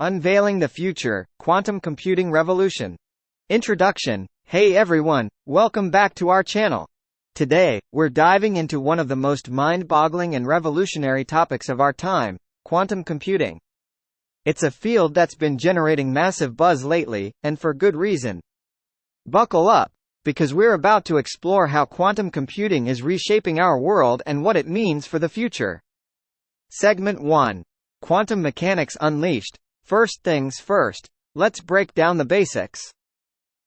Unveiling the Future, Quantum Computing Revolution. Introduction. Hey everyone, welcome back to our channel. Today, we're diving into one of the most mind-boggling and revolutionary topics of our time, quantum computing. It's a field that's been generating massive buzz lately, and for good reason. Buckle up, because we're about to explore how quantum computing is reshaping our world and what it means for the future. Segment 1. Quantum Mechanics Unleashed. First things first, let's break down the basics.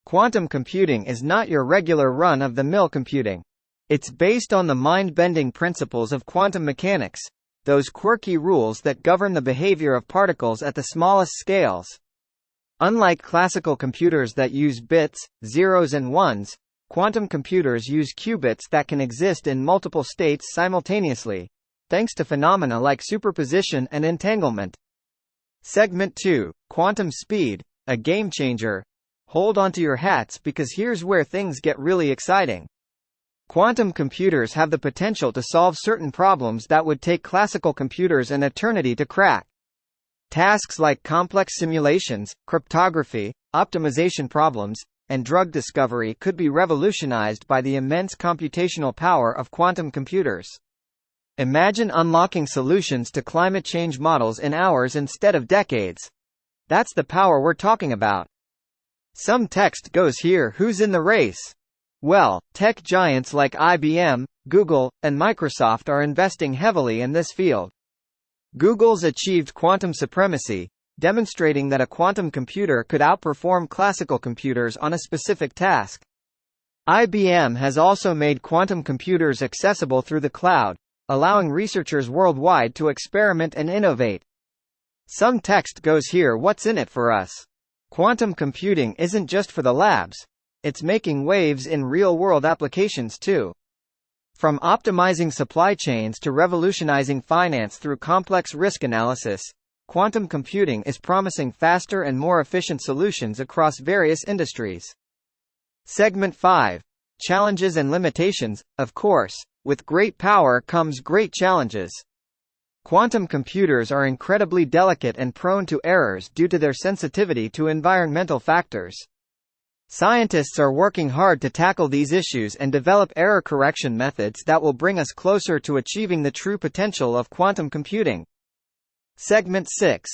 Quantum computing is not your regular run-of-the-mill computing. It's based on the mind-bending principles of quantum mechanics, those quirky rules that govern the behavior of particles at the smallest scales. Unlike classical computers that use bits, zeros and ones, quantum computers use qubits that can exist in multiple states simultaneously, thanks to phenomena like superposition and entanglement. Segment 2. Quantum Speed, a game changer. Hold onto your hats because here's where things get really exciting. Quantum computers have the potential to solve certain problems that would take classical computers an eternity to crack. Tasks like complex simulations, cryptography, optimization problems, and drug discovery could be revolutionized by the immense computational power of quantum computers. Imagine unlocking solutions to climate change models in hours instead of decades. That's the power we're talking about. Some text goes here: who's in the race? Well, tech giants like IBM, Google, and Microsoft are investing heavily in this field. Google's achieved quantum supremacy, demonstrating that a quantum computer could outperform classical computers on a specific task. IBM has also made quantum computers accessible through the cloud, allowing researchers worldwide to experiment and innovate. Some text goes here: what's in it for us? Quantum computing isn't just for the labs. It's making waves in real-world applications too. From optimizing supply chains to revolutionizing finance through complex risk analysis, quantum computing is promising faster and more efficient solutions across various industries. Segment 5. Challenges and limitations. Of course, with great power comes great challenges. Quantum computers are incredibly delicate and prone to errors due to their sensitivity to environmental factors. Scientists are working hard to tackle these issues and develop error correction methods that will bring us closer to achieving the true potential of quantum computing. Segment 6.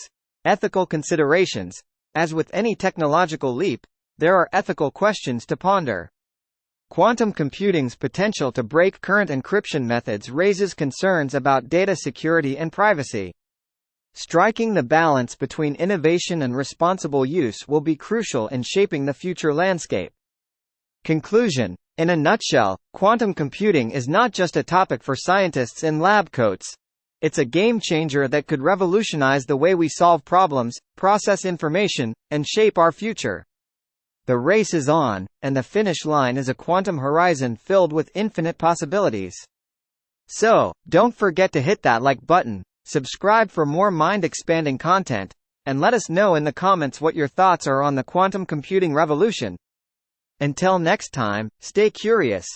Ethical considerations. As with any technological leap, there are ethical questions to ponder. Quantum computing's potential to break current encryption methods raises concerns about data security and privacy. Striking the balance between innovation and responsible use will be crucial in shaping the future landscape. Conclusion. In a nutshell, quantum computing is not just a topic for scientists in lab coats. It's a game changer that could revolutionize the way we solve problems, process information, and shape our future. The race is on, and the finish line is a quantum horizon filled with infinite possibilities. So, don't forget to hit that like button, subscribe for more mind-expanding content, and let us know in the comments what your thoughts are on the quantum computing revolution. Until next time, stay curious.